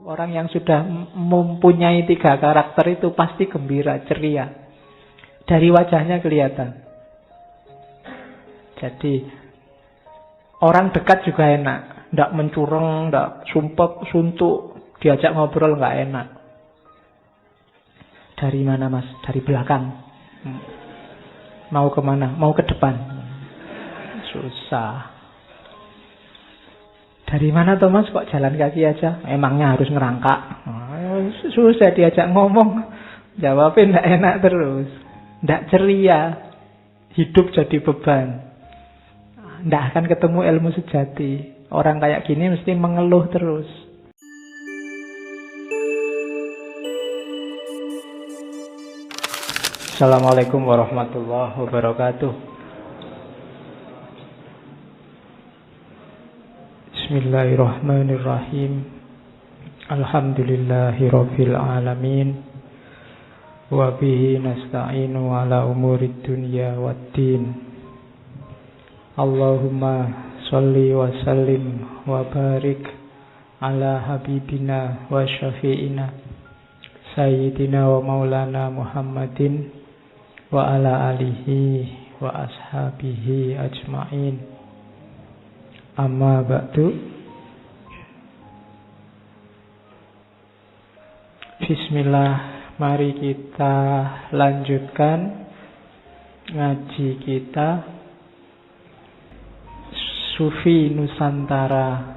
Orang yang sudah mempunyai 3 karakter itu pasti gembira, ceria. Dari wajahnya kelihatan. Jadi orang dekat juga enak. Nggak mencurang, nggak sumpek, suntuk. Diajak ngobrol nggak enak. Dari mana mas? Dari belakang. Mau kemana? Mau ke depan. Susah. Dari mana Thomas kok jalan kaki aja? Emangnya harus ngerangkak? Susah diajak ngomong. Jawabnya nggak enak terus. Nggak ceria. Hidup jadi beban. Nggak akan ketemu ilmu sejati. Orang kayak gini mesti mengeluh terus. Assalamualaikum warahmatullahi wabarakatuh. Bismillahirrahmanirrahim. Alhamdulillahi rabbil alamin. Wa bihi nasta'inu ala umurid dunya waddin. Allahumma sholli wa sallim wa barik ala habibina wa syafi'ina sayyidina wa maulana Muhammadin wa ala alihi wa ashabihi ajma'in. Amma ba'du. Bismillah, mari kita lanjutkan ngaji kita Sufi Nusantara.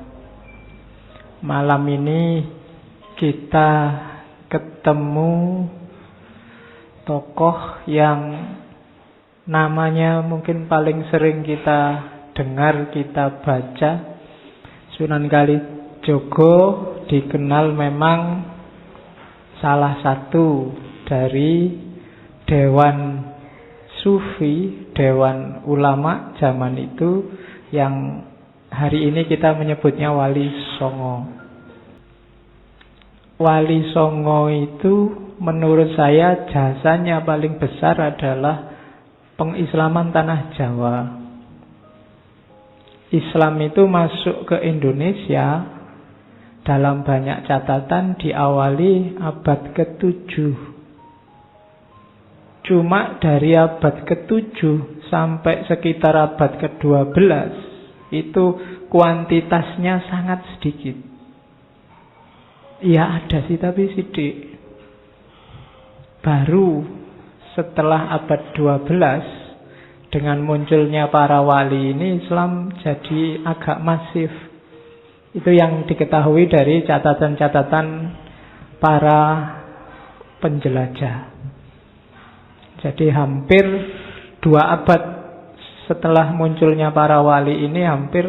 Malam ini kita ketemu tokoh yang namanya mungkin paling sering kita dengar, kita baca. Sunan Kalijogo dikenal memang salah satu dari dewan sufi, dewan ulama zaman itu yang hari ini kita menyebutnya Wali Songo. Wali Songo itu menurut saya jasanya paling besar adalah pengislaman tanah Jawa. Islam itu masuk ke Indonesia dalam banyak catatan diawali abad ke-7. Cuma dari abad ke-7 sampai sekitar abad ke-12 itu kuantitasnya sangat sedikit. Ya ada sih tapi sedikit. Baru setelah abad 12 dengan munculnya para wali ini Islam jadi agak masif. Itu yang diketahui dari catatan-catatan para penjelajah. Jadi hampir 2 abad setelah munculnya para wali ini, hampir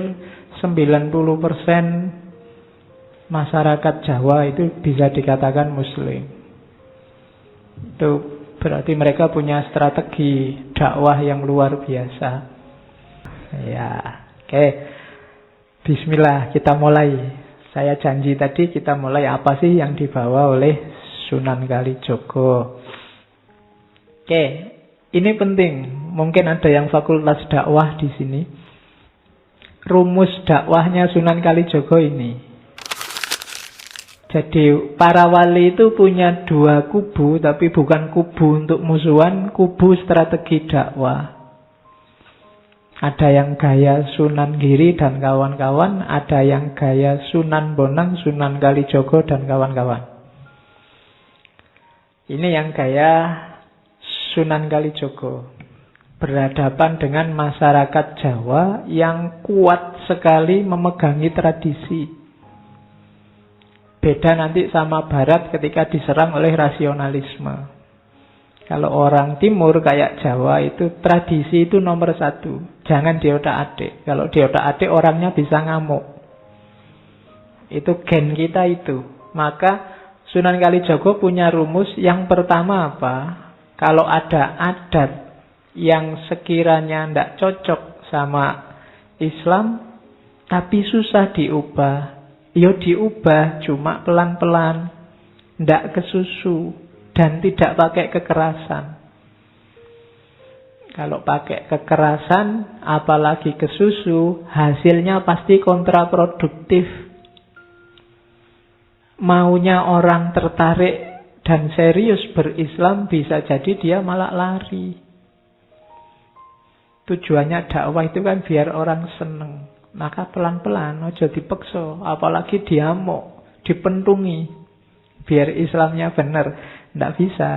90% masyarakat Jawa itu bisa dikatakan Muslim. Itu berarti mereka punya strategi dakwah yang luar biasa. Ya, oke. Bismillah, kita mulai. Saya janji tadi kita mulai apa sih yang dibawa oleh Sunan Kalijogo. Oke, ini penting. Mungkin ada yang fakultas dakwah di sini. Rumus dakwahnya Sunan Kalijogo ini. Jadi para wali itu punya 2 kubu, tapi bukan kubu untuk musuhan, kubu strategi dakwah. Ada yang gaya Sunan Giri dan kawan-kawan, ada yang gaya Sunan Bonang, Sunan Kalijogo dan kawan-kawan. Ini yang gaya Sunan Kalijogo. Berhadapan dengan masyarakat Jawa yang kuat sekali memegangi tradisi. Beda nanti sama Barat ketika diserang oleh rasionalisme. Kalau orang Timur kayak Jawa itu tradisi itu nomor 1. Jangan diotak-atik. Kalau diotak-atik orangnya bisa ngamuk. Itu gen kita itu. Maka Sunan Kalijogo punya rumus yang pertama apa? Kalau ada adat yang sekiranya tidak cocok sama Islam tapi susah diubah, ya diubah cuma pelan-pelan, tidak kesusu dan tidak pakai kekerasan. Kalau pakai kekerasan, apalagi kesusu, hasilnya pasti kontraproduktif. maunya orang tertarik dan serius berislam, bisa jadi dia malah lari. Tujuannya dakwah itu kan biar orang seneng. Maka pelan-pelan, aja dipeksa. Apalagi diamuk, dipentungi. Biar Islamnya benar. Tidak bisa.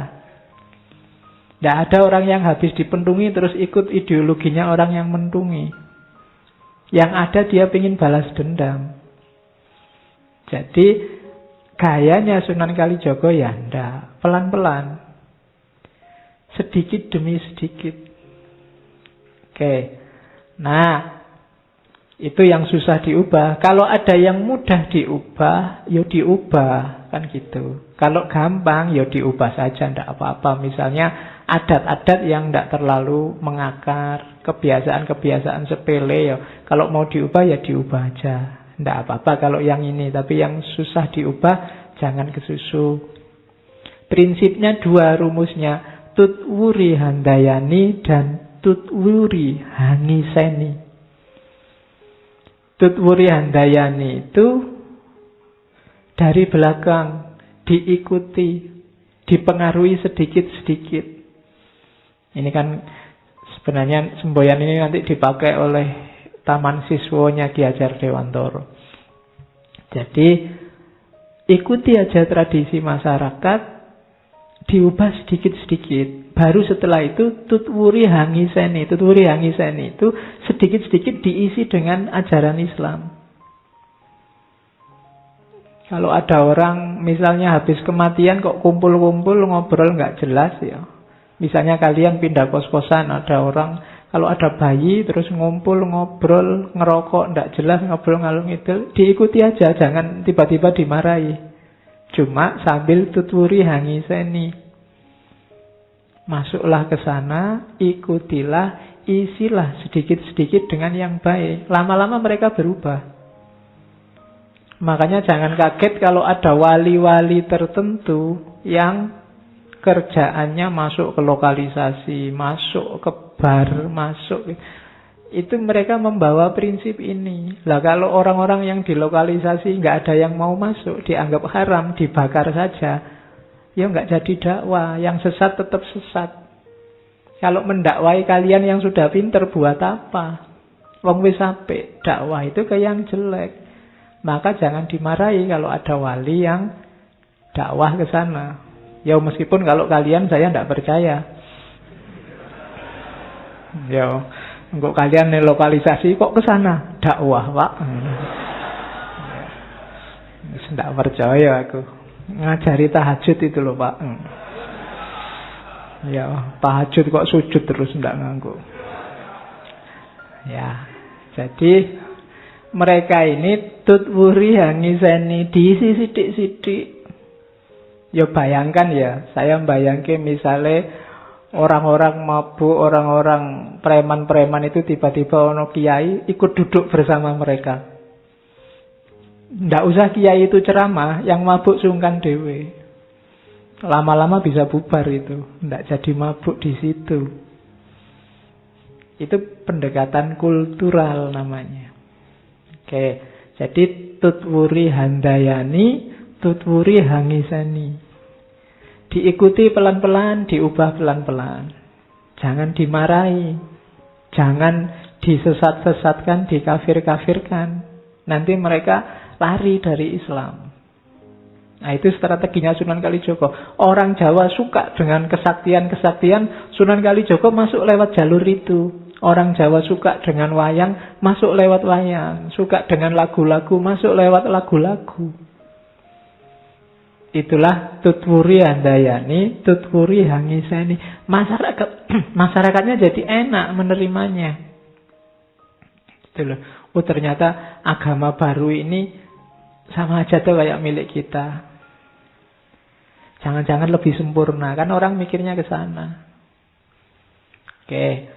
Tidak ada orang yang habis dipentungi terus ikut ideologinya orang yang mentungi. Yang ada dia ingin balas dendam. Jadi gayanya Sunan Kalijaga ya ndak, pelan-pelan. Sedikit demi sedikit. Oke. Nah, itu yang susah diubah. Kalau ada yang mudah diubah, ya diubah, kan gitu. Kalau gampang, ya diubah saja, ndak apa-apa. Misalnya adat-adat yang ndak terlalu mengakar, kebiasaan-kebiasaan sepele, ya kalau mau diubah ya diubah aja. Ndak apa-apa kalau yang ini, tapi yang susah diubah jangan kesusu. Prinsipnya dua rumusnya, Tutwuri Handayani dan Tutwuri Hangiseni. Tutwuri Handayani itu dari belakang, diikuti, dipengaruhi sedikit-sedikit. Ini kan sebenarnya semboyan ini nanti dipakai oleh Taman Siswonya Ki Hajar Dewantoro. Jadi ikuti aja tradisi masyarakat, diubah sedikit-sedikit. Baru setelah itu Tutwuri Hangiseni. Tutwuri Hangiseni itu sedikit-sedikit diisi dengan ajaran Islam. Kalau ada orang misalnya habis kematian kok kumpul-kumpul ngobrol nggak jelas ya. Misalnya kalian pindah kos-kosan, ada orang, kalau ada bayi terus ngumpul, ngobrol, ngerokok, nggak jelas, ngobrol ngalung ngidul, diikuti aja, jangan tiba-tiba dimarahi. Cuma sambil Tutwuri Hangiseni. Masuklah ke sana, ikutilah, isilah sedikit-sedikit dengan yang baik. Lama-lama mereka berubah. Makanya jangan kaget kalau ada wali-wali tertentu yang kerjaannya masuk ke lokalisasi, masuk ke bar, masuk. Itu mereka membawa prinsip ini. Lah kalau orang-orang yang di lokalisasi nggak ada yang mau masuk, dianggap haram, dibakar saja. Ya nggak jadi dakwah, yang sesat tetap sesat. Kalau mendakwai kalian yang sudah pinter buat apa? Wong wis apik, dakwah itu ke yang jelek. Maka jangan dimarahi kalau ada wali yang dakwah ke sana. Ya meskipun kalau kalian saya tidak percaya. Ya, kok kalian lokalisasi kok ke sana dakwah, Pak. Tidak percaya aku. Ngajari tahajud itu loh, Pak. Ya, tahajud kok sujud terus tidak nganggu. Ya, jadi mereka ini Tutwuri Hangiseni diisi sidik-sidik. Ya bayangkan ya, saya bayangkan misalnya orang-orang mabuk, orang-orang preman-preman itu tiba-tiba ono kiai ikut duduk bersama mereka. Nggak usah kiai itu ceramah, yang mabuk sungkan dewe. Lama-lama bisa bubar itu, nggak jadi mabuk di situ. Itu pendekatan kultural namanya. Oke, jadi Tutwuri Handayani, Tutwuri Hangiseni. Diikuti pelan-pelan, diubah pelan-pelan. Jangan dimarahi. Jangan disesat-sesatkan, dikafir-kafirkan. Nanti mereka lari dari Islam. Nah itu strateginya Sunan Kalijaga. Orang Jawa suka dengan kesaktian-kesaktian, Sunan Kalijaga masuk lewat jalur itu. Orang Jawa suka dengan wayang, masuk lewat wayang. Suka dengan lagu-lagu, masuk lewat lagu-lagu. Itulah Tutwuri Handayani, Tutwuri Hangiseni. Masyarakatnya jadi enak menerimanya. Itu loh. Oh ternyata agama baru ini sama aja tuh kayak milik kita. Jangan-jangan lebih sempurna. Kan orang mikirnya ke sana. Oke.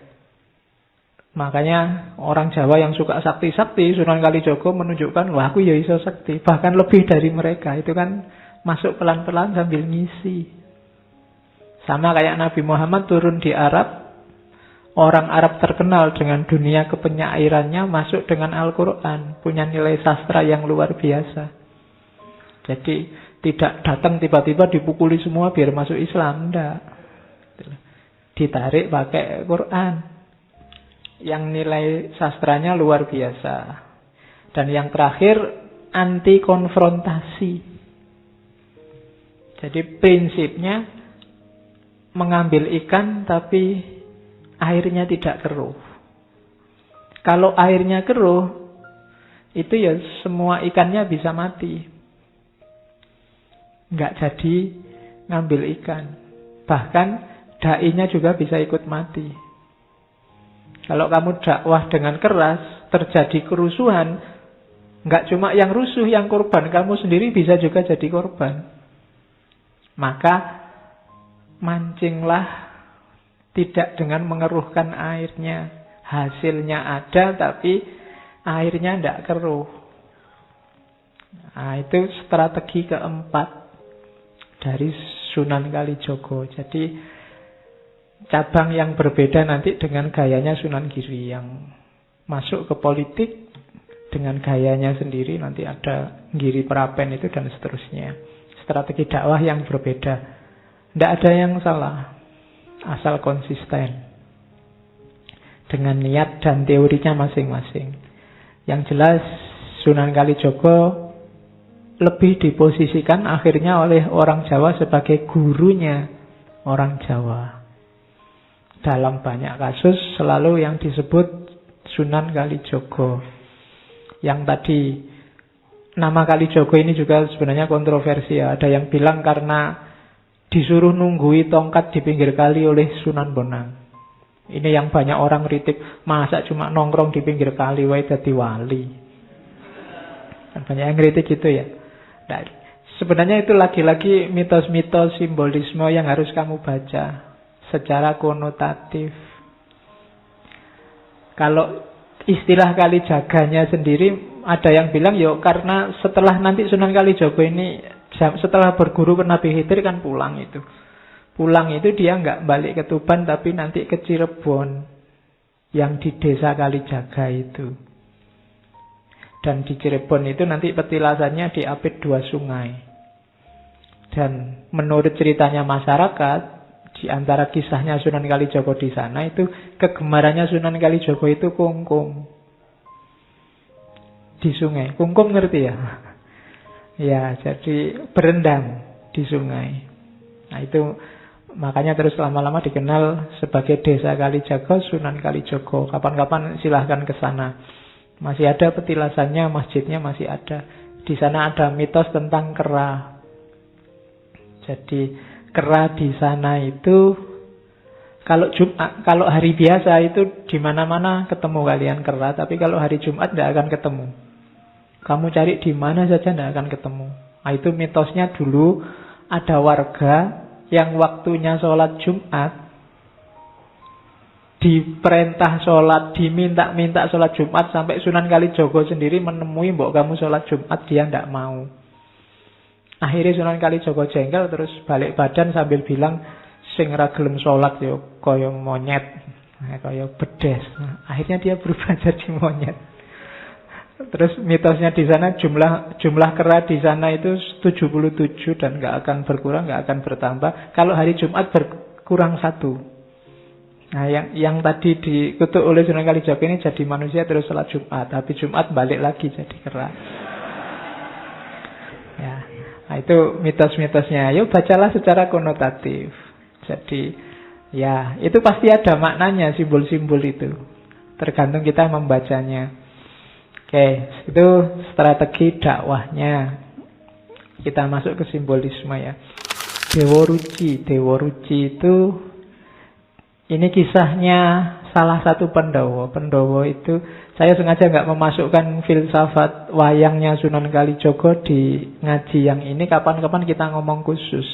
Makanya orang Jawa yang suka sakti-sakti, Sunan Kalijaga menunjukkan, wah aku ya iso sakti. Bahkan lebih dari mereka. Itu kan masuk pelan-pelan sambil ngisi. Sama kayak Nabi Muhammad turun di Arab. Orang Arab terkenal dengan dunia kepenyairannya, masuk dengan Al-Quran. Punya nilai sastra yang luar biasa. Jadi tidak datang tiba-tiba dipukuli semua biar masuk Islam, enggak. Ditarik pakai Quran yang nilai sastranya luar biasa. Dan yang terakhir, anti konfrontasi. Jadi prinsipnya mengambil ikan tapi airnya tidak keruh. Kalau airnya keruh, itu ya semua ikannya bisa mati. Nggak jadi ngambil ikan. Bahkan dai-nya juga bisa ikut mati. Kalau kamu dakwah dengan keras, terjadi kerusuhan, nggak cuma yang rusuh, yang korban, kamu sendiri bisa juga jadi korban. Maka mancinglah tidak dengan mengeruhkan airnya. Hasilnya ada tapi airnya tidak keruh. Nah, itu strategi keempat dari Sunan Kalijaga. Jadi cabang yang berbeda nanti dengan gayanya Sunan Giri yang masuk ke politik dengan gayanya sendiri. Nanti ada Giri Prapen itu dan seterusnya. Strategi dakwah yang berbeda. Tidak ada yang salah, asal konsisten dengan niat dan teorinya masing-masing. Yang jelas Sunan Kalijaga lebih diposisikan akhirnya oleh orang Jawa sebagai gurunya orang Jawa. Dalam banyak kasus selalu yang disebut Sunan Kalijaga. Yang tadi nama Kalijaga ini juga sebenarnya kontroversial. Ada yang bilang karena disuruh nunggui tongkat di pinggir kali oleh Sunan Bonang. Ini yang banyak orang kritik, masa cuma nongkrong di pinggir kali wae dadi wali. Dan banyak yang kritik gitu ya. Nah, sebenarnya itu lagi-lagi mitos-mitos simbolisme yang harus kamu baca secara konotatif. Kalau istilah Kalijaganya sendiri ada yang bilang karena setelah nanti Sunan Kalijaga ini setelah berguru ke Nabi Khidir kan pulang itu. Pulang itu dia nggak balik ke Tuban tapi nanti ke Cirebon yang di desa Kalijaga itu. Dan di Cirebon itu nanti petilasannya diapit 2 sungai. Dan menurut ceritanya masyarakat, di antara kisahnya Sunan Kalijaga di sana itu kegemarannya Sunan Kalijaga itu kungkum di sungai. Kungkum ngerti ya? Ya, jadi berendam di sungai. Nah itu makanya terus lama-lama dikenal sebagai Desa Kalijaga, Sunan Kalijaga. Kapan-kapan silahkan ke sana. Masih ada petilasannya, masjidnya masih ada. Di sana ada mitos tentang kera. Jadi kera di sana itu kalau Jumat, kalau hari biasa itu di mana-mana ketemu kalian kera, tapi kalau hari Jumat tidak akan ketemu. Kamu cari di mana saja tidak akan ketemu. Nah, itu mitosnya dulu ada warga yang waktunya sholat Jumat diperintah sholat, diminta-minta sholat Jumat sampai Sunan Kalijaga sendiri menemui mbok kamu sholat Jumat, dia tidak mau. Akhirnya Sunan Kalijaga jengkel terus balik badan sambil bilang sing ra gelem sholat yo kaya monyet, kaya bedes. Nah, akhirnya dia berubah jadi monyet. Terus mitosnya di sana jumlah kera di sana itu 77 dan nggak akan berkurang, nggak akan bertambah. Kalau hari Jumat berkurang 1. Nah, yang tadi dikutuk oleh Sunan Kalijaga ini jadi manusia terus sholat Jumat, tapi Jumat balik lagi jadi kera. Ya, nah itu mitos-mitosnya. Yuk bacalah secara konotatif. Jadi, ya itu pasti ada maknanya simbol-simbol itu. Tergantung kita membacanya. Oke, itu strategi dakwahnya. Kita masuk ke simbolisme ya. Dewa Ruci. Dewa Ruci itu ini kisahnya salah satu Pandhawa. Pandhawa itu saya sengaja nggak memasukkan filsafat wayangnya Sunan Kalijaga di ngaji yang ini. Kapan-kapan kita ngomong khusus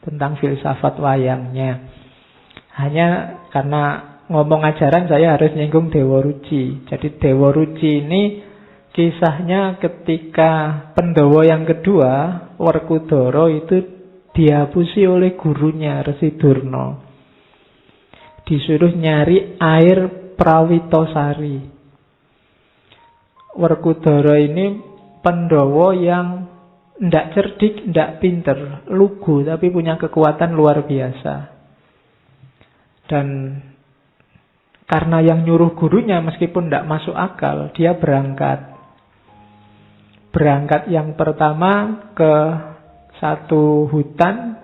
tentang filsafat wayangnya. Hanya karena ngomong ajaran saya harus nyinggung Dewa Ruci. Jadi Dewa Ruci ini kisahnya ketika Pandhawa yang kedua, Werkudara itu dihapusi oleh gurunya Resi Durna. Disuruh nyari air Prawitosari. Werkudara ini Pandhawa yang ndak cerdik, ndak pinter, lugu, tapi punya kekuatan luar biasa. Dan karena yang nyuruh gurunya meskipun ndak masuk akal, dia berangkat. Berangkat yang pertama ke satu hutan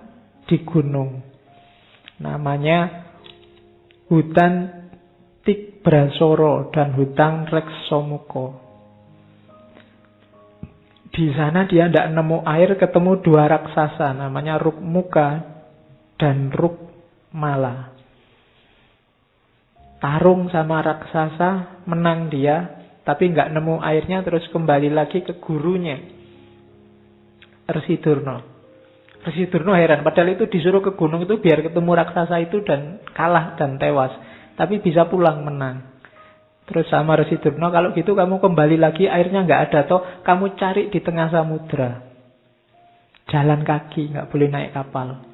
di gunung. Namanya hutan Tibrasoro dan hutan Reksomuko. Di sana dia tidak nemu air, ketemu dua raksasa, namanya Rukmuka dan Rukmala. Tarung sama raksasa, menang dia, tapi nggak nemu airnya, terus kembali lagi ke gurunya, Resi Durna heran, padahal itu disuruh ke gunung itu biar ketemu raksasa itu dan kalah dan tewas. Tapi bisa pulang menang. Terus sama Resi Durna, kalau gitu kamu kembali lagi, airnya nggak ada toh, kamu cari di tengah samudra. Jalan kaki, nggak boleh naik kapal.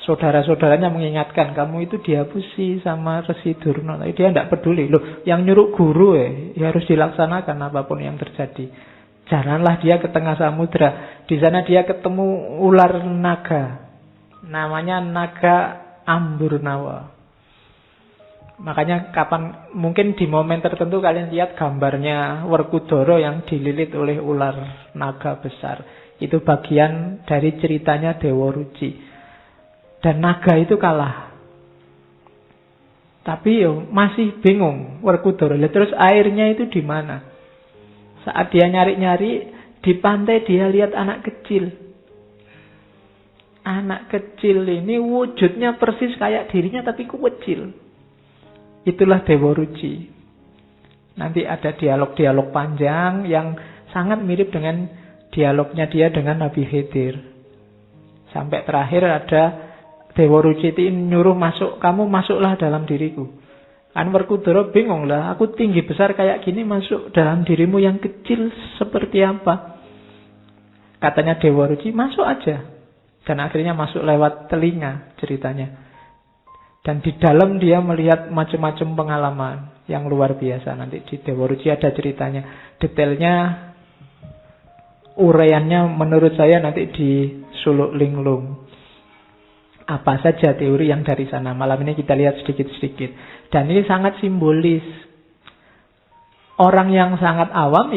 Saudara-saudaranya mengingatkan, kamu itu dihapusi sama Resi Durna. Tapi dia tidak peduli. Loh, yang nyuruh guru ya harus dilaksanakan apapun yang terjadi. Jalanlah dia ke tengah samudra. Di sana dia ketemu ular naga. Namanya naga Amburnawa. Makanya mungkin di momen tertentu kalian lihat gambarnya Werkudara yang dililit oleh ular naga besar. Itu bagian dari ceritanya Dewa Ruci. Dan naga itu kalah. Tapi masih bingung Werkudara. Terus airnya itu di mana? Saat dia nyari-nyari di pantai, dia lihat anak kecil. Anak kecil ini wujudnya persis kayak dirinya tapi kecil. Itulah Dewa Ruci. Nanti ada dialog-dialog panjang yang sangat mirip dengan dialognya dia dengan Nabi Khidir. Sampai terakhir ada Dewa Ruci itu nyuruh masuk, kamu masuklah dalam diriku. Kan Werkudara bingung lah, aku tinggi besar kayak gini masuk dalam dirimu yang kecil seperti apa? Katanya Dewa Ruci, masuk aja. Dan akhirnya masuk lewat telinga ceritanya. Dan di dalam dia melihat macam-macam pengalaman yang luar biasa. Nanti di Dewa Ruci ada ceritanya. Detailnya, uraiannya menurut saya nanti di Suluk Linglung. Apa saja teori yang dari sana. Malam ini kita lihat sedikit-sedikit. Dan ini sangat simbolis. Orang yang sangat awam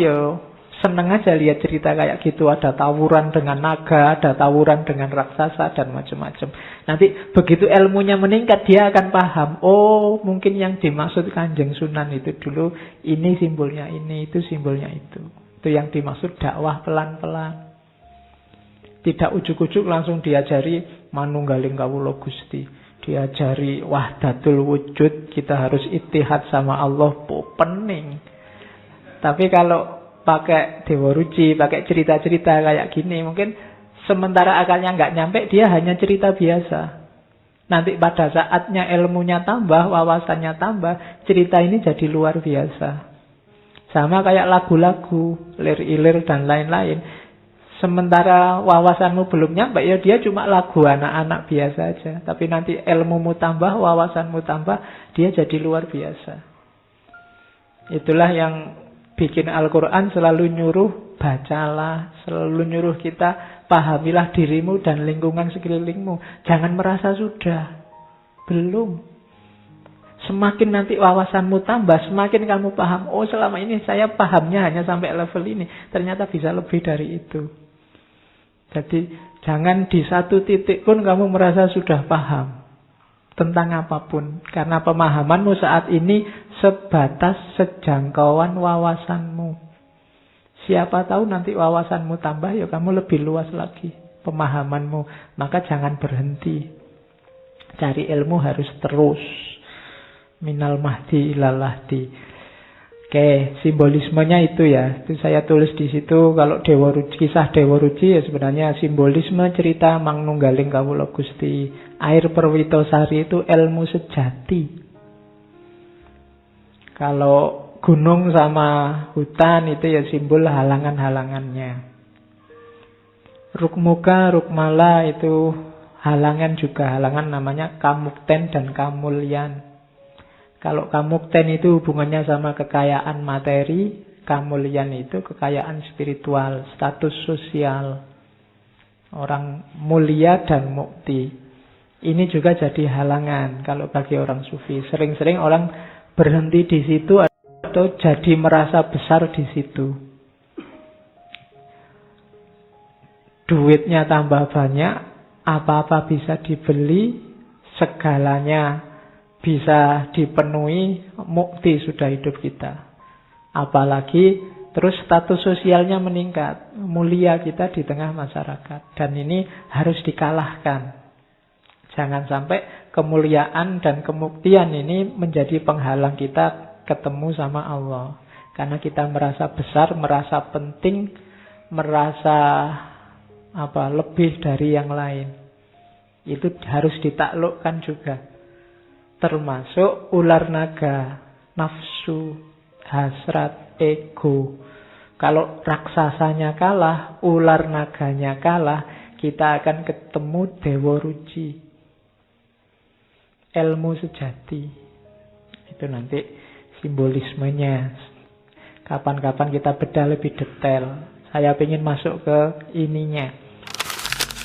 seneng aja lihat cerita kayak gitu. Ada tawuran dengan naga, ada tawuran dengan raksasa, dan macam-macam. Nanti begitu ilmunya meningkat, dia akan paham. Oh, mungkin yang dimaksud Kanjeng Sunan itu dulu, ini simbolnya ini, itu simbolnya itu. Itu yang dimaksud dakwah pelan-pelan. Tidak ujuk-ujuk langsung diajari manunggaling kawula Gusti. Diajari wahdatul wujud, kita harus ittihad sama Allah, pening. Tapi kalau pakai Dewa Ruci, pakai cerita-cerita kayak gini, mungkin sementara akalnya nggak nyampe, dia hanya cerita biasa. Nanti pada saatnya ilmunya tambah, wawasannya tambah, cerita ini jadi luar biasa. Sama kayak lagu-lagu, lir-ilir dan lain-lain. Sementara wawasanmu belum nyampe, dia cuma lagu anak-anak biasa aja. Tapi nanti ilmumu tambah, wawasanmu tambah, dia jadi luar biasa. Itulah yang bikin Al-Quran selalu nyuruh, bacalah, selalu nyuruh kita, pahamilah dirimu dan lingkungan sekelilingmu. Jangan merasa sudah. Belum. Semakin nanti wawasanmu tambah, semakin kamu paham, oh selama ini saya pahamnya hanya sampai level ini. Ternyata bisa lebih dari itu. Jadi jangan di satu titik pun kamu merasa sudah paham tentang apapun. Karena pemahamanmu saat ini sebatas sejangkauan wawasanmu. Siapa tahu nanti wawasanmu tambah, kamu lebih luas lagi pemahamanmu. Maka jangan berhenti. Cari ilmu harus terus. Minal mahdi ilal lahdi. Oke, simbolismenya itu ya. Itu saya tulis di situ. Kalau kisah Dewa Ruci sebenarnya simbolisme cerita Mangnunggaling Kawula Gusti. Air Perwitosari itu ilmu sejati. Kalau gunung sama hutan itu simbol halangan-halangannya. Rukmuka, Rukmala itu halangan juga. Halangan namanya Kamukten dan Kamulyan. Kalau Kamukten itu hubungannya sama kekayaan materi, Kemuliaan itu kekayaan spiritual, status sosial. Orang mulia dan mukti. Ini juga jadi halangan kalau bagi orang sufi. Sering-sering orang berhenti di situ atau jadi merasa besar di situ. Duitnya tambah banyak, apa-apa bisa dibeli, segalanya bisa dipenuhi, mukti sudah hidup kita. Apalagi terus status sosialnya meningkat, mulia kita di tengah masyarakat. Dan ini harus dikalahkan. Jangan sampai kemuliaan dan kemuktian ini menjadi penghalang kita ketemu sama Allah. Karena kita merasa besar, merasa penting, merasa lebih dari yang lain. Itu harus ditaklukkan juga. Termasuk ular naga, nafsu, hasrat, ego. Kalau raksasanya kalah, ular naganya kalah, kita akan ketemu Dewa Ruci. Ilmu sejati. Itu nanti simbolismenya. Kapan-kapan kita bedah lebih detail. Saya ingin masuk ke ininya.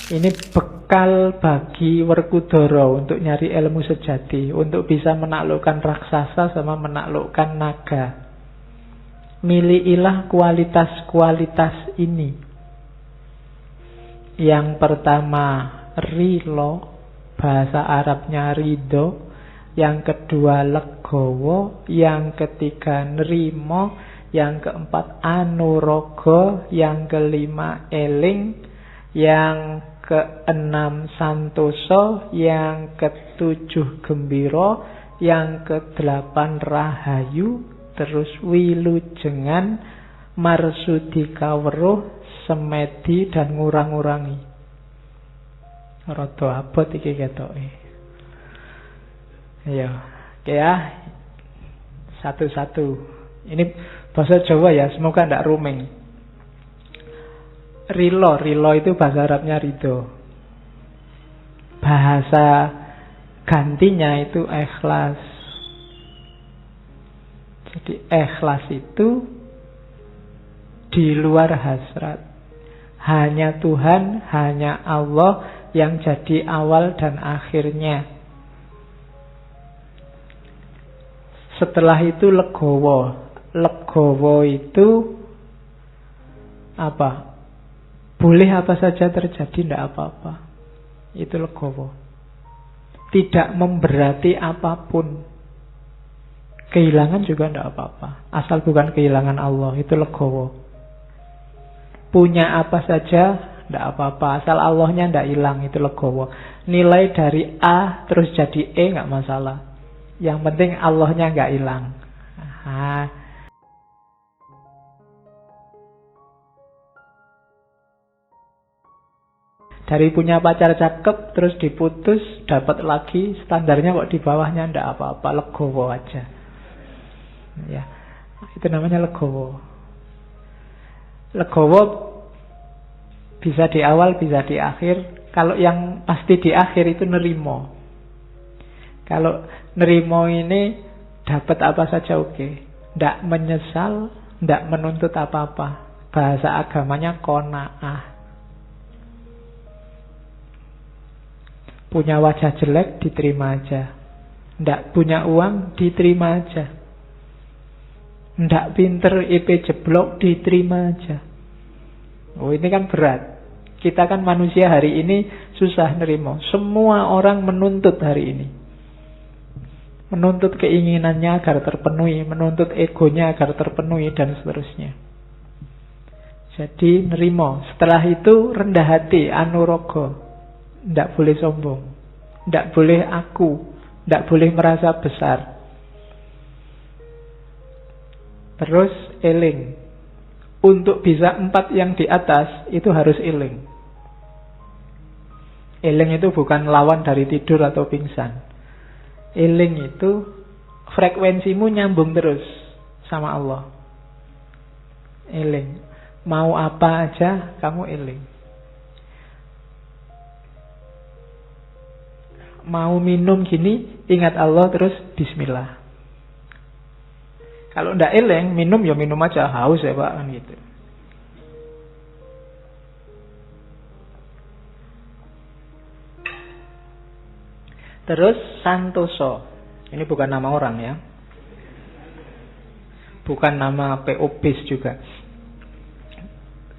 Ini bekal bagi Werkudara untuk nyari ilmu sejati. Untuk bisa menaklukkan raksasa sama menaklukkan naga. Milikilah kualitas-kualitas ini. Yang pertama, rilo, bahasa Arabnya ridho. Yang kedua, legowo. Yang ketiga, nerimo. Yang keempat, anurogo. Yang kelima, eling. Yang keenam, santoso. Yang ketujuh, gembiro. Yang kedelapan, rahayu. Terus wilujengan, marsudi kaweruh, semedi dan ngurang-ngurangi. Rada abot iki ketoke. Ya, satu-satu. Ini bahasa Jawa ya, semoga tidak ruming. Rilo itu bahasa Arabnya ridho. Bahasa gantinya itu ikhlas. Jadi ikhlas itu di luar hasrat. Hanya Tuhan, hanya Allah yang jadi awal dan akhirnya. Setelah itu legowo. Legowo itu apa? Boleh apa saja terjadi, tidak apa-apa. Itu legowo. Tidak memberati apapun. Kehilangan juga tidak apa-apa. Asal bukan kehilangan Allah. Itu legowo. Punya apa saja tidak apa-apa. Asal Allahnya tidak hilang. Itu legowo. Nilai dari A terus jadi E nggak masalah. Yang penting Allahnya nggak hilang. Dari punya pacar cakep terus diputus, dapat lagi, standarnya kok di bawahnya ndak apa-apa, legowo aja. Ya, itu namanya legowo. Legowo bisa di awal, bisa di akhir. Kalau yang pasti di akhir itu nerimo. Kalau nerimo ini dapat apa saja oke. Ndak menyesal, ndak menuntut apa-apa. Bahasa agamanya qanaah. Punya wajah jelek, diterima aja. Ndak punya uang, diterima aja. Ndak pinter, IP jeblok, diterima aja. Oh, ini kan berat. Kita kan manusia hari ini susah nerima. Semua orang menuntut hari ini. Menuntut keinginannya agar terpenuhi, menuntut egonya agar terpenuhi, dan seterusnya. Jadi nerimo. Setelah itu rendah hati, anurogo. Tidak boleh sombong. Tidak boleh aku. Tidak boleh merasa besar. Terus eling. Untuk bisa 4 yang di atas, itu harus eling. Eling itu bukan lawan dari tidur atau pingsan. Eling itu frekuensimu nyambung terus sama Allah. Eling. Mau apa aja, kamu eling. Mau minum gini, ingat Allah terus bismillah. Kalau ndak eling, minum ya minum aja, haus ya Pak, kan gitu. Terus santoso. Ini bukan nama orang ya. Bukan nama PO BIS juga.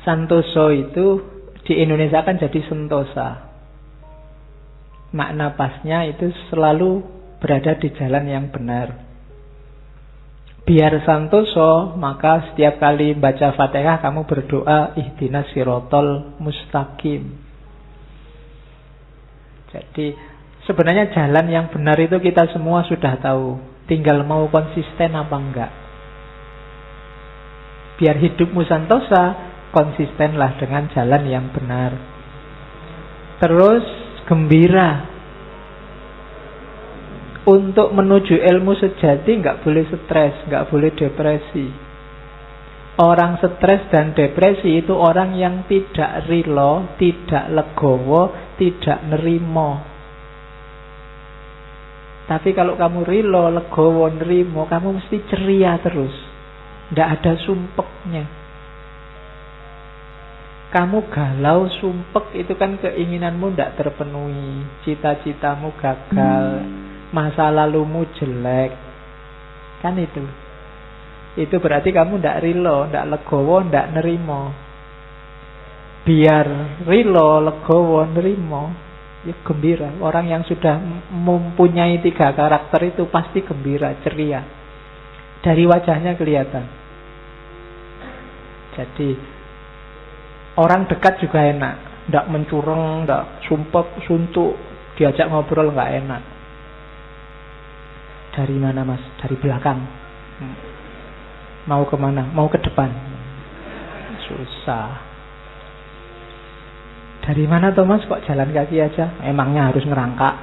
Santoso itu di Indonesia kan jadi sentosa. Makna pasnya itu selalu berada di jalan yang benar. Biar santoso, maka setiap kali baca Fatihah kamu berdoa ihdinas sirotol mustaqim. Jadi sebenarnya jalan yang benar itu kita semua sudah tahu. Tinggal mau konsisten apa enggak. Biar hidupmu santosa, konsistenlah dengan jalan yang benar. Terus gembira. Untuk menuju ilmu sejati nggak boleh stres, nggak boleh depresi. Orang stres dan depresi itu orang yang tidak rilo, tidak legowo, tidak nerimo. Tapi kalau kamu rilo, legowo, nerimo, kamu mesti ceria terus. Nggak ada sumpeknya. Kamu galau, sumpek, itu kan keinginanmu nggak terpenuhi. Cita-citamu gagal. Masa lalumu jelek. Kan itu. Itu berarti kamu ndak rilo, ndak legowo, ndak nerimo. Biar rilo, legowo, nerimo, ya gembira. Orang yang sudah mempunyai 3 karakter itu pasti gembira, ceria. Dari wajahnya kelihatan. Jadi orang dekat juga enak. Ndak mencurang, ndak sumpek, suntuk. Diajak ngobrol nggak enak. Dari mana mas? Dari belakang. Mau kemana? Mau ke depan. Susah. Dari mana toh mas? Kok jalan kaki aja? Emangnya harus ngerangkak?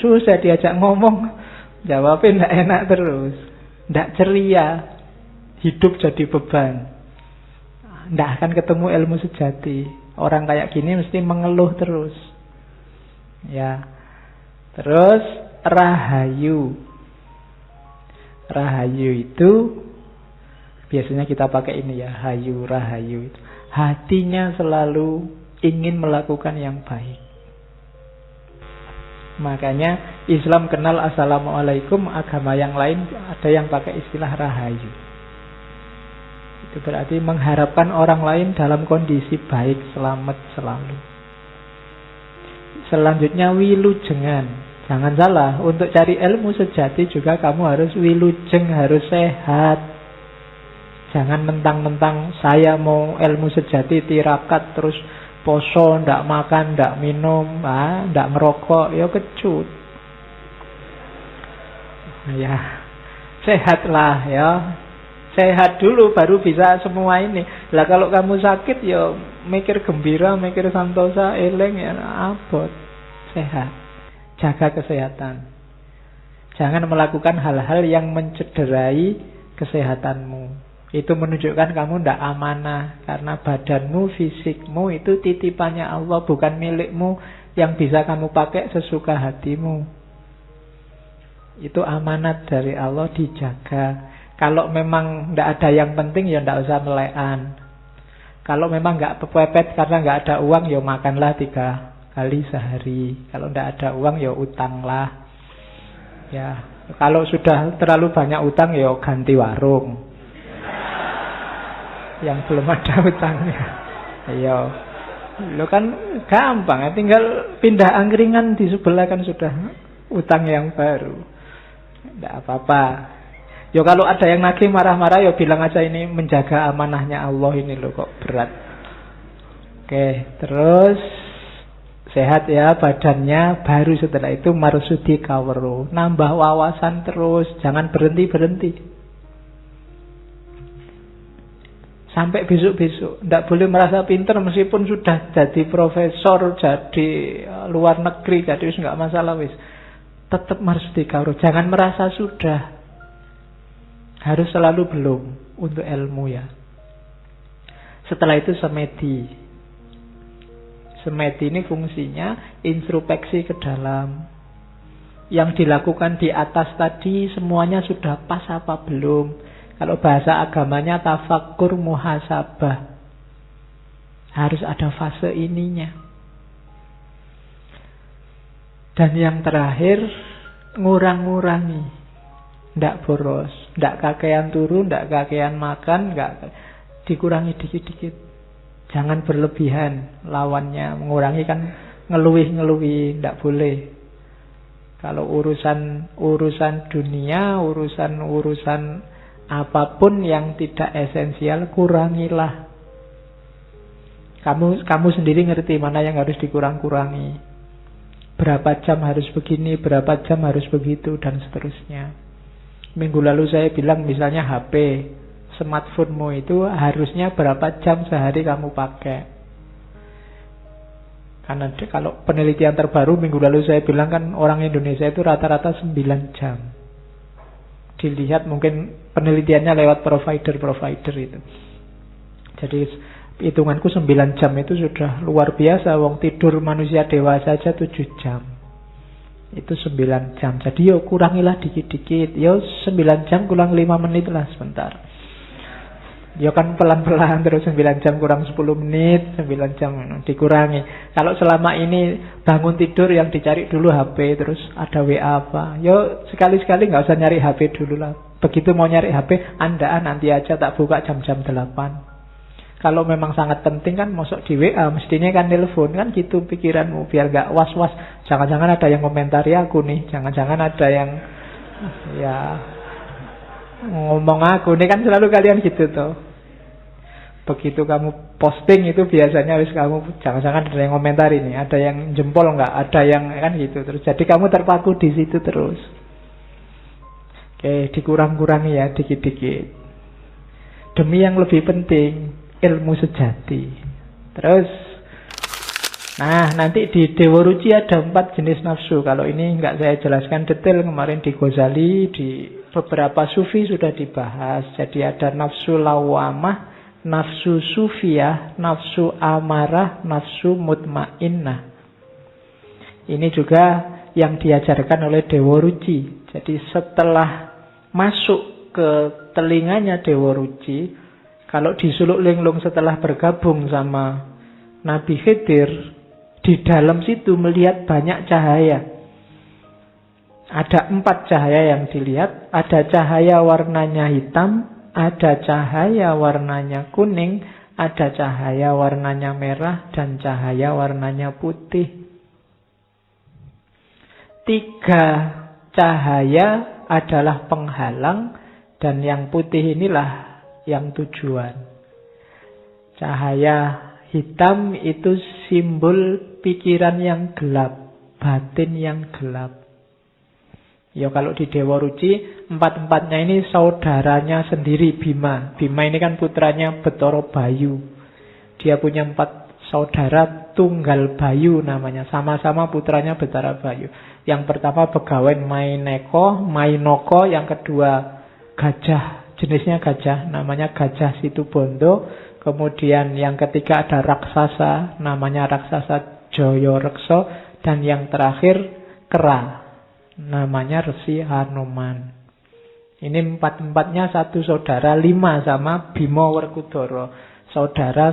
Susah diajak ngomong. Jawabnya nggak enak terus. Nggak ceria. Hidup jadi beban. Nggak akan ketemu ilmu sejati. Orang kayak gini mesti mengeluh terus. Ya. Terus rahayu. Rahayu itu biasanya kita pakai ini ya, hayu, rahayu itu. Hatinya selalu ingin melakukan yang baik. Makanya Islam kenal assalamualaikum, agama yang lain ada yang pakai istilah rahayu. Itu berarti mengharapkan orang lain dalam kondisi baik, selamat selalu. Selanjutnya wilujengan. Jangan salah, untuk cari ilmu sejati juga kamu harus wilujeng, harus sehat. Jangan mentang-mentang saya mau ilmu sejati tirakat terus poso, ndak makan, ndak minum, ndak ngerokok, ya kecut. Ya, sehatlah ya. Sehat dulu baru bisa semua ini. Lah kalau kamu sakit ya mikir gembira, mikir santosa, eleng ya abot. Sehat. Jaga kesehatan. Jangan melakukan hal-hal yang mencederai kesehatanmu. Itu menunjukkan kamu tidak amanah. Karena badanmu, fisikmu itu titipannya Allah, bukan milikmu yang bisa kamu pakai sesuka hatimu. Itu amanat dari Allah, dijaga. Kalau memang tidak ada yang penting ya tidak usah melekan. Kalau memang nggak pepet karena nggak ada uang ya makanlah 3 kali sehari. Kalau tidak ada uang ya utanglah. Ya, kalau sudah terlalu banyak utang ya ganti warung. Yang belum ada utangnya. Ayo. Lo kan gampang ya, tinggal pindah angkringan di sebelah kan sudah utang yang baru. Tidak apa-apa. Ya kalau ada yang nagih marah-marah ya bilang aja ini menjaga amanahnya Allah ini loh kok berat. Oke, terus sehat ya badannya, baru setelah itu marsudi kawero, nambah wawasan terus, jangan berhenti-berhenti. Sampai besok-besok, tidak boleh merasa pintar meskipun sudah jadi profesor, jadi luar negeri, jadi wis nggak masalah wis. Tetap marsudi kawero, jangan merasa sudah. Harus selalu belum untuk ilmu ya. Setelah itu semedi. Semedi ini fungsinya introspeksi ke dalam. Yang dilakukan di atas tadi semuanya sudah pas apa belum? Kalau bahasa agamanya tafakkur muhasabah. Harus ada fase ininya. Dan yang terakhir, ngurang-ngurangi. Ndak boros, ndak kakean turu, ndak kakean makan, dikurangi dikit-dikit. Jangan berlebihan lawannya. Mengurangi kan ngeluih-ngeluih, ndak boleh. Kalau urusan dunia, urusan apapun yang tidak esensial, kurangilah. Kamu sendiri ngerti mana yang harus dikurang-kurangi. Berapa jam harus begini, berapa jam harus begitu, dan seterusnya. Minggu lalu saya bilang misalnya HP, smartphone-mu itu harusnya berapa jam sehari kamu pakai. Karena kalau penelitian terbaru minggu lalu saya bilang kan orang Indonesia itu rata-rata 9 jam. Dilihat mungkin penelitiannya lewat provider itu. Jadi hitunganku 9 jam itu sudah luar biasa. Wong tidur manusia dewasa aja 7 jam. Itu 9 jam. Jadi yo kurangilah dikit-dikit. Yo 9 jam kurang 5 menit lah sebentar. Ya kan pelan-pelan terus 9 jam kurang 10 menit, 9 jam dikurangi. Kalau selama ini bangun tidur yang dicari dulu HP, terus ada WA apa. Yo sekali-sekali nggak usah nyari HP dulu lah. Begitu mau nyari HP, nanti aja tak buka jam-jam 8. Kalau memang sangat penting kan masuk di WA, mestinya kan telepon kan gitu pikiranmu biar nggak was-was. Jangan-jangan ada yang komentari aku nih, jangan-jangan ada yang ya ngomong aku nih, kan selalu kalian gitu tuh. Begitu kamu posting itu biasanya harus kamu jangan-jangan ada yang komentar ini, ada yang jempol nggak, ada yang kan gitu terus. Jadi kamu terpaku di situ terus. Oke, dikurang-kurangi ya dikit-dikit. Demi yang lebih penting, ilmu sejati. Terus, nah nanti di Dewa Ruci ada 4 jenis nafsu. Kalau ini nggak saya jelaskan detail, kemarin di Ghazali, di beberapa sufi sudah dibahas. Jadi ada nafsu lawamah, nafsu sufiyah, nafsu amarah, nafsu mutmainnah. Ini juga yang diajarkan oleh Dewa Ruci. Jadi setelah masuk ke telinganya Dewa Ruci, kalau di Suluk Linglung setelah bergabung sama Nabi Khidir, di dalam situ melihat banyak cahaya. Ada 4 cahaya yang dilihat. Ada cahaya warnanya hitam, ada cahaya warnanya kuning, ada cahaya warnanya merah, dan cahaya warnanya putih. 3 cahaya adalah penghalang, dan yang putih inilah yang tujuan. Cahaya hitam itu simbol pikiran yang gelap, batin yang gelap. Ya kalau di Dewa Ruci, 4-4-nya ini saudaranya sendiri Bima. Bima ini kan putranya Betara Bayu. Dia punya 4 saudara tunggal Bayu namanya. Sama-sama putranya Betara Bayu. Yang pertama Begawan Mainoko. Yang kedua gajah, jenisnya gajah, namanya Gajah Situbondo. Kemudian yang ketiga ada raksasa, namanya raksasa Joyorekso. Dan yang terakhir kera, namanya Resi Hanuman. Ini 4-4-nya satu saudara, 5 sama Bima Werkudara. Saudara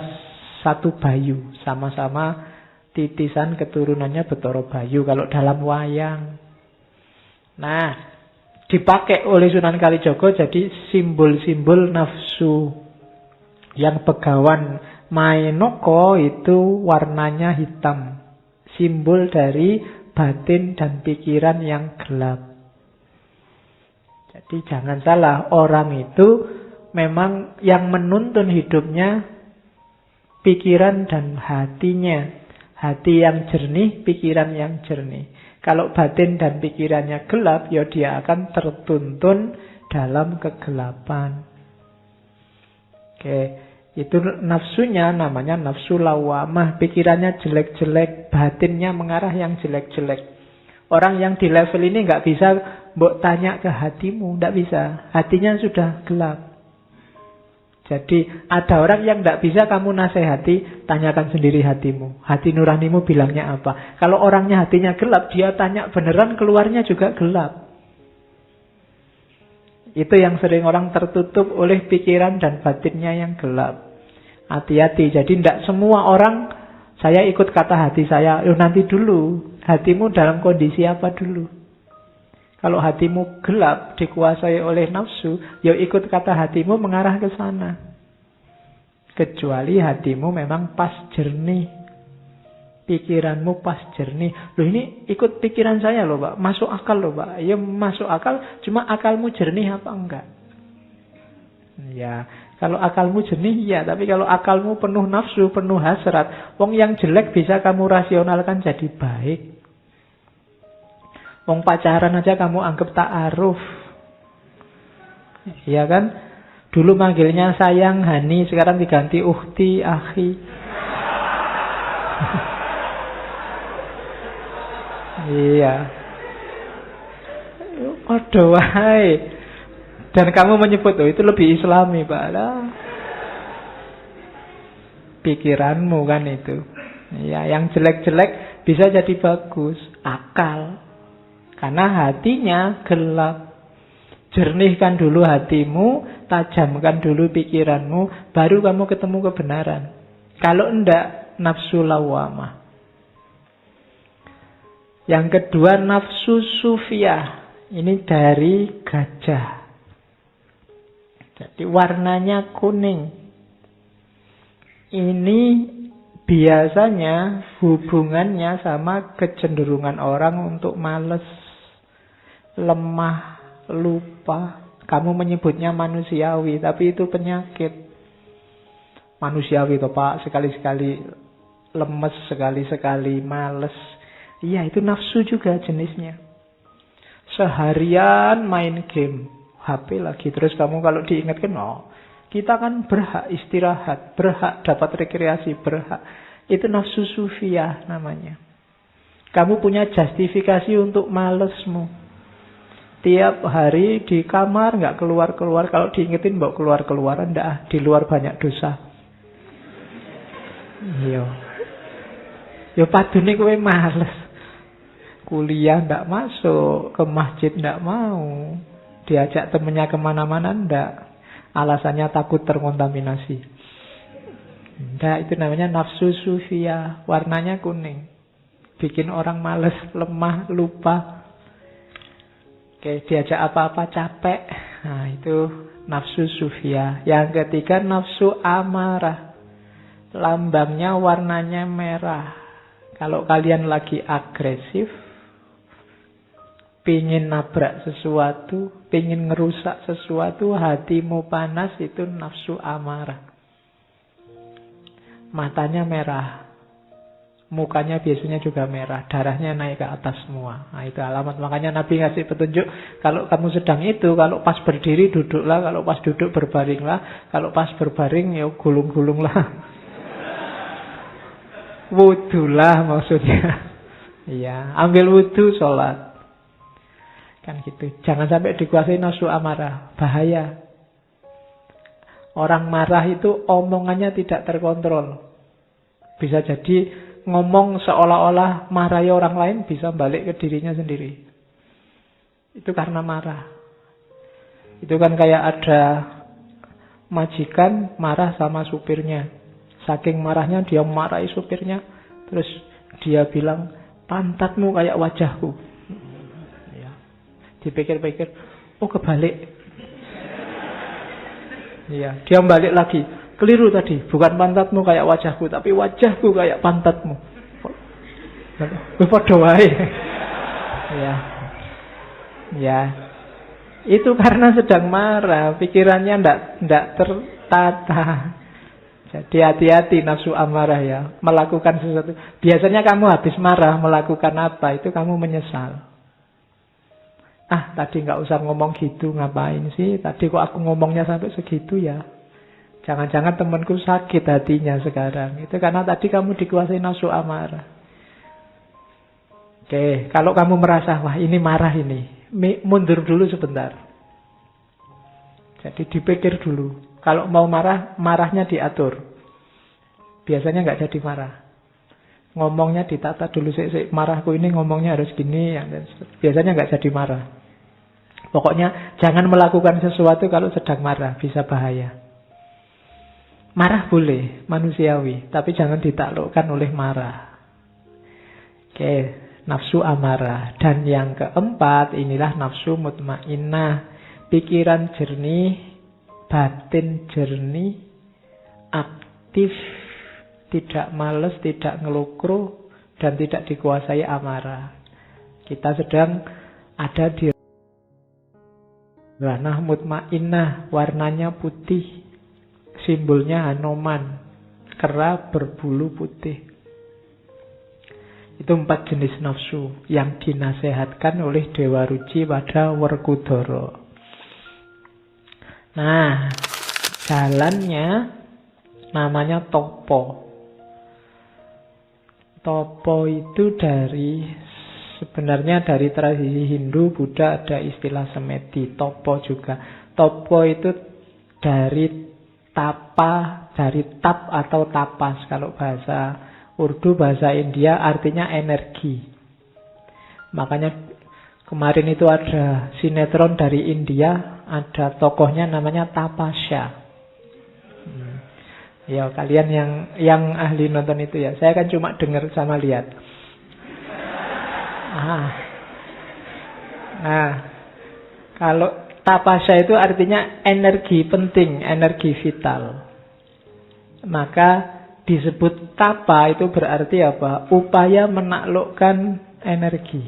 satu Bayu, sama-sama titisan keturunannya Betara Bayu kalau dalam wayang. Nah, dipakai oleh Sunan Kalijaga jadi simbol-simbol nafsu. Yang Begawan Mainoko itu warnanya hitam, simbol dari batin dan pikiran yang gelap. Jadi jangan salah, orang itu memang yang menuntun hidupnya pikiran dan hatinya. Hati yang jernih, pikiran yang jernih. Kalau batin dan pikirannya gelap, ya dia akan tertuntun dalam kegelapan. Oke, itu nafsunya namanya nafsu lawamah. Pikirannya jelek-jelek, batinnya mengarah yang jelek-jelek. Orang yang di level ini nggak bisa mbok tanya ke hatimu, nggak bisa. Hatinya sudah gelap. Jadi ada orang yang tidak bisa kamu nasihati, tanyakan sendiri hatimu. Hati nuranimu bilangnya apa? Kalau orangnya hatinya gelap, dia tanya beneran, keluarnya juga gelap. Itu yang sering orang tertutup oleh pikiran dan batinnya yang gelap. Hati-hati, jadi tidak semua orang, saya ikut kata hati saya. Nanti dulu, hatimu dalam kondisi apa dulu? Kalau hatimu gelap, dikuasai oleh nafsu, ya ikut kata hatimu mengarah ke sana. Kecuali hatimu memang pas jernih. Pikiranmu pas jernih. Loh ini ikut pikiran saya loh Pak. Masuk akal loh Pak. Ya masuk akal, cuma akalmu jernih apa enggak? Ya, kalau akalmu jernih ya. Tapi kalau akalmu penuh nafsu, penuh hasrat, wong yang jelek bisa kamu rasionalkan jadi baik. Wong pacaran aja kamu anggap ta'aruf. Iya kan? Dulu manggilnya sayang, hani, sekarang diganti ukhti, akhi. Iya. Aduh, wahai. Dan kamu menyebut, itu lebih islami, Pak. Lah. Pikiranmu kan itu. Ya, yang jelek-jelek bisa jadi bagus. Akal. Karena hatinya gelap. Jernihkan dulu hatimu, tajamkan dulu pikiranmu, baru kamu ketemu kebenaran. Kalau enggak, nafsu lawamah. Yang kedua, nafsu sufiyah. Ini dari gajah. Jadi warnanya kuning. Ini biasanya hubungannya sama kecenderungan orang untuk malas, lemah, lupa. Kamu menyebutnya manusiawi, tapi itu penyakit. Manusiawi toh Pak, sekali-sekali lemes, sekali-sekali males. Iya, itu nafsu juga jenisnya. Seharian main game, HP lagi. Terus kamu kalau diingatkan, kita kan berhak istirahat, berhak dapat rekreasi, berhak. Itu nafsu sufiyah namanya. Kamu punya justifikasi untuk malesmu. Tiap hari di kamar nggak keluar-keluar. Kalau diingetin bawa keluar-keluaran, ndak, di luar banyak dosa. Iya. Yo padune kowe males. Kuliah ndak masuk, ke masjid ndak mau. Diajak temennya kemana-mana ndak. Alasannya takut terkontaminasi. Ndak, itu namanya nafsu sufiyah. Warnanya kuning. Bikin orang males, lemah, lupa. Oke, diajak apa-apa capek. Nah, itu nafsu sufiyah. Yang ketiga, nafsu amarah. Lambangnya warnanya merah. Kalau kalian lagi agresif, pingin nabrak sesuatu, pingin ngerusak sesuatu, hatimu panas, itu nafsu amarah. Matanya merah. Mukanya biasanya juga merah, darahnya naik ke atas semua. Nah, itu alamat. Makanya Nabi ngasih petunjuk, kalau kamu sedang itu, kalau pas berdiri duduklah, kalau pas duduk berbaringlah, kalau pas berbaring ya gulung-gulunglah. Wudulah maksudnya. Iya, ambil wudu, sholat. Kan gitu. Jangan sampai dikuasai nafsu amarah, bahaya. Orang marah itu omongannya tidak terkontrol. Bisa jadi ngomong seolah-olah marahi orang lain, bisa balik ke dirinya sendiri. Itu karena marah. Itu kan kayak ada majikan marah sama supirnya. Saking marahnya dia marahi supirnya. Terus dia bilang, pantatmu kayak wajahku. Ya. Dipikir-pikir, oh kebalik. Iya, dia balik lagi. Keliru tadi, bukan pantatmu kayak wajahku, tapi wajahku kayak pantatmu. Padha wae. Ya. Ya. Itu karena sedang marah, pikirannya ndak tertata. Jadi hati-hati nafsu amarah ya, melakukan sesuatu. Biasanya kamu habis marah melakukan apa, itu kamu menyesal. Tadi nggak usah ngomong gitu, ngapain sih? Tadi kok aku ngomongnya sampai segitu ya? Jangan-jangan temanku sakit hatinya sekarang. Itu karena tadi kamu dikuasai nafsu amarah. Oke, kalau kamu merasa, wah ini marah ini, mundur dulu sebentar. Jadi dipikir dulu, Kalau mau marah, marahnya diatur. Biasanya nggak jadi marah. Ngomongnya ditata dulu, marahku ini ngomongnya harus gini. Biasanya nggak jadi marah. Pokoknya jangan melakukan sesuatu kalau sedang marah, bisa bahaya. Marah boleh, manusiawi, tapi jangan ditaklukkan oleh marah. Oke, nafsu amarah. Dan yang keempat, inilah nafsu mutmainnah. Pikiran jernih, batin jernih, aktif, tidak males, tidak ngelukruh, dan tidak dikuasai amarah. Kita sedang ada di ranah mutmainnah, warnanya putih, simbolnya Hanoman, kera berbulu putih. Itu 4 jenis nafsu yang dinasehatkan oleh Dewa Ruci pada Werkudara. Nah, jalannya namanya topo. Topo itu sebenarnya dari tradisi Hindu, Buddha ada istilah semedi, topo juga. Topo itu dari tapa, dari tap atau tapas. Kalau bahasa Urdu, bahasa India artinya energi. Makanya kemarin itu ada sinetron dari India, ada tokohnya namanya Tapasya. Ya, kalian yang ahli nonton itu ya. Saya kan cuma dengar sama lihat. Nah, kalau tapasya itu artinya energi penting, energi vital. Maka disebut tapa itu berarti apa? Upaya menaklukkan energi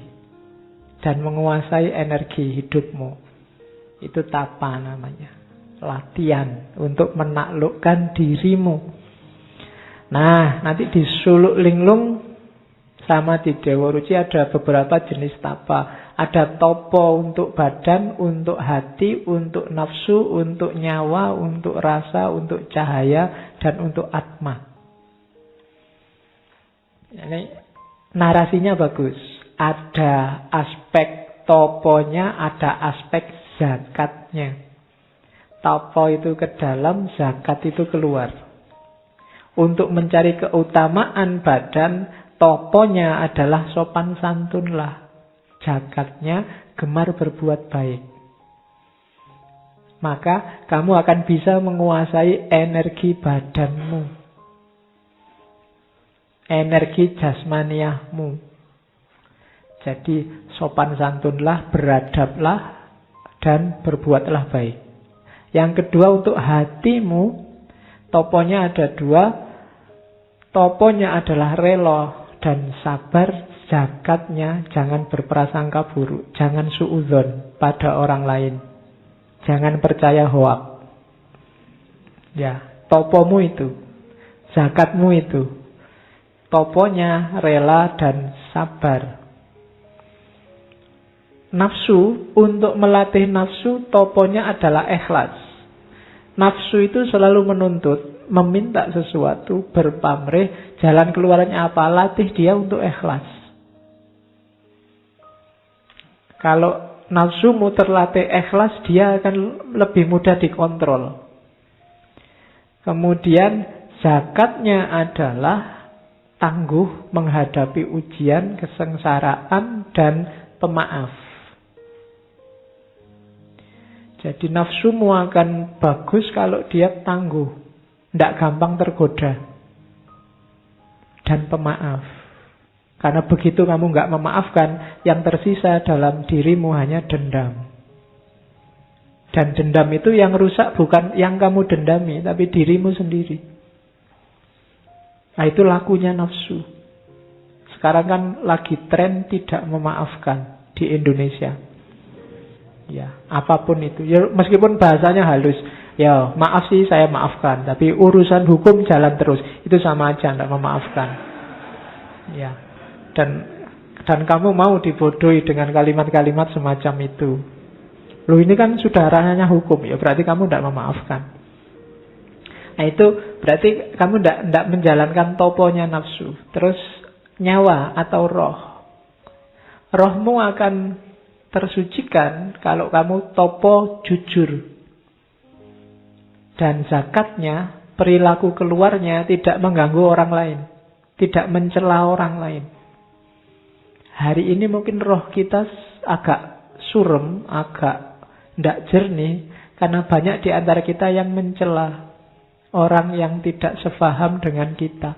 dan menguasai energi hidupmu. Itu tapa namanya. Latihan untuk menaklukkan dirimu. Nah, nanti di Suluk Linglung sama di Dewa Ruci ada beberapa jenis tapa. Ada topo untuk badan, untuk hati, untuk nafsu, untuk nyawa, untuk rasa, untuk cahaya, dan untuk atma. Ini narasinya bagus. Ada aspek toponya, ada aspek zakatnya. Topo itu ke dalam, zakat itu keluar. Untuk mencari keutamaan badan, toponya adalah sopan santunlah. Zakatnya gemar berbuat baik. Maka kamu akan bisa menguasai energi badanmu, energi jasmaniahmu. Jadi sopan santunlah, beradablah, dan berbuatlah baik. Yang kedua untuk hatimu, toponya ada 2. Toponya adalah rela dan sabar. Zakatnya jangan berprasangka buruk, jangan suudzon pada orang lain, jangan percaya hoak. Ya, topomu itu, zakatmu itu. Toponya rela dan sabar. Nafsu, untuk melatih nafsu, toponya adalah ikhlas. Nafsu itu selalu menuntut, meminta sesuatu, berpamrih, jalan keluarnya apa? Latih dia untuk ikhlas. Kalau nafsumu terlatih ikhlas, dia akan lebih mudah dikontrol. Kemudian zakatnya adalah tangguh menghadapi ujian, kesengsaraan, dan pemaaf. Jadi nafsumu akan bagus kalau dia tangguh, tidak gampang tergoda, dan pemaaf. Karena begitu kamu nggak memaafkan, yang tersisa dalam dirimu hanya dendam. Dan dendam itu yang rusak bukan yang kamu dendami, tapi dirimu sendiri. Nah, itu lakunya nafsu. Sekarang kan lagi tren tidak memaafkan di Indonesia. Ya, apapun itu. Ya, meskipun bahasanya halus. Ya, maaf sih saya maafkan, tapi urusan hukum jalan terus. Itu sama aja tidak memaafkan. Ya. Dan kamu mau dibodohi dengan kalimat-kalimat semacam itu. Loh, ini kan sudah ranahnya hukum, ya berarti kamu tidak memaafkan. Nah, itu berarti kamu tidak menjalankan toponya nafsu. Terus nyawa atau roh. Rohmu akan tersucikan kalau kamu topo jujur. Dan zakatnya, perilaku keluarnya tidak mengganggu orang lain. Tidak mencela orang lain. Hari ini mungkin roh kita agak surem, agak tidak jernih. Karena banyak di antara kita yang mencela orang yang tidak sefaham dengan kita.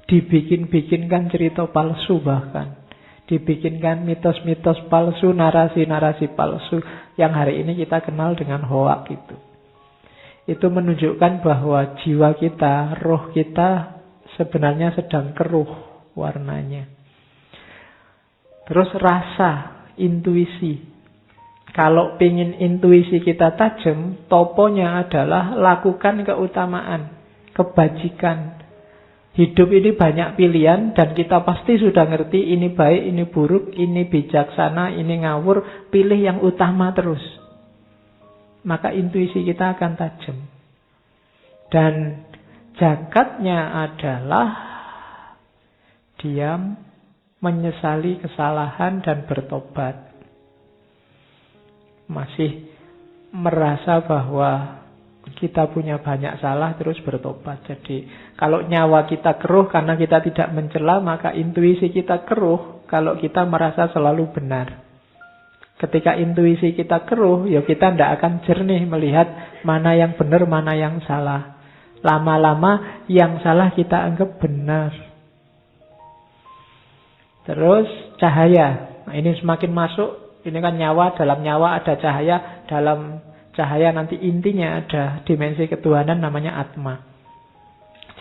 Dibikin-bikinkan cerita palsu bahkan. Dibikinkan mitos-mitos palsu, narasi-narasi palsu. Yang hari ini kita kenal dengan hoak itu. Itu menunjukkan bahwa jiwa kita, roh kita sebenarnya sedang keruh warnanya. Terus rasa, intuisi. Kalau ingin intuisi kita tajam, toponya adalah lakukan keutamaan, kebajikan. Hidup ini banyak pilihan dan kita pasti sudah ngerti ini baik, ini buruk, ini bijaksana, ini ngawur. Pilih yang utama terus. Maka intuisi kita akan tajam. Dan zakatnya adalah diam, menyesali kesalahan dan bertobat. Masih merasa bahwa kita punya banyak salah terus bertobat. Jadi kalau nyawa kita keruh karena kita tidak mencela, maka intuisi kita keruh kalau kita merasa selalu benar. Ketika intuisi kita keruh, ya kita tidak akan jernih melihat mana yang benar, mana yang salah. Lama-lama yang salah kita anggap benar. Terus cahaya. Nah, ini semakin masuk, ini kan nyawa, dalam nyawa ada cahaya, dalam cahaya nanti intinya ada dimensi ketuhanan namanya Atma.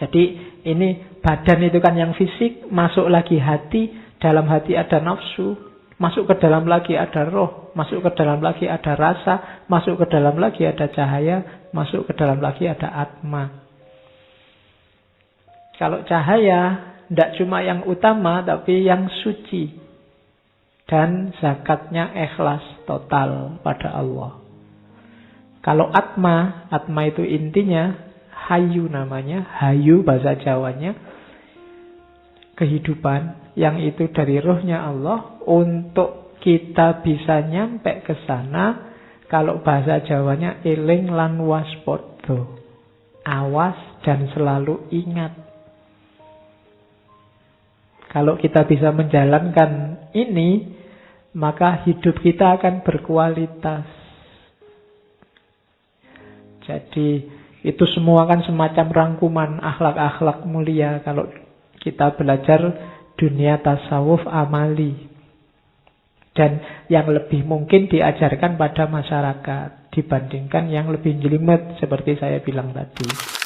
Jadi ini badan itu kan yang fisik, masuk lagi hati, dalam hati ada nafsu. Masuk ke dalam lagi ada roh, masuk ke dalam lagi ada rasa, masuk ke dalam lagi ada cahaya, masuk ke dalam lagi ada Atma. Kalau cahaya, tidak cuma yang utama, tapi yang suci. Dan zakatnya ikhlas total pada Allah. Kalau Atma, Atma itu intinya, hayu namanya, hayu bahasa Jawanya, kehidupan yang itu dari rohnya Allah. Untuk kita bisa nyampe ke sana, kalau bahasa Jawanya eling lan waspodo, awas dan selalu ingat. Kalau kita bisa menjalankan ini, maka hidup kita akan berkualitas. Jadi itu semua kan semacam rangkuman akhlak-akhlak mulia kalau kita belajar dunia tasawuf amali. Dan yang lebih mungkin diajarkan pada masyarakat dibandingkan yang lebih jelimet seperti saya bilang tadi.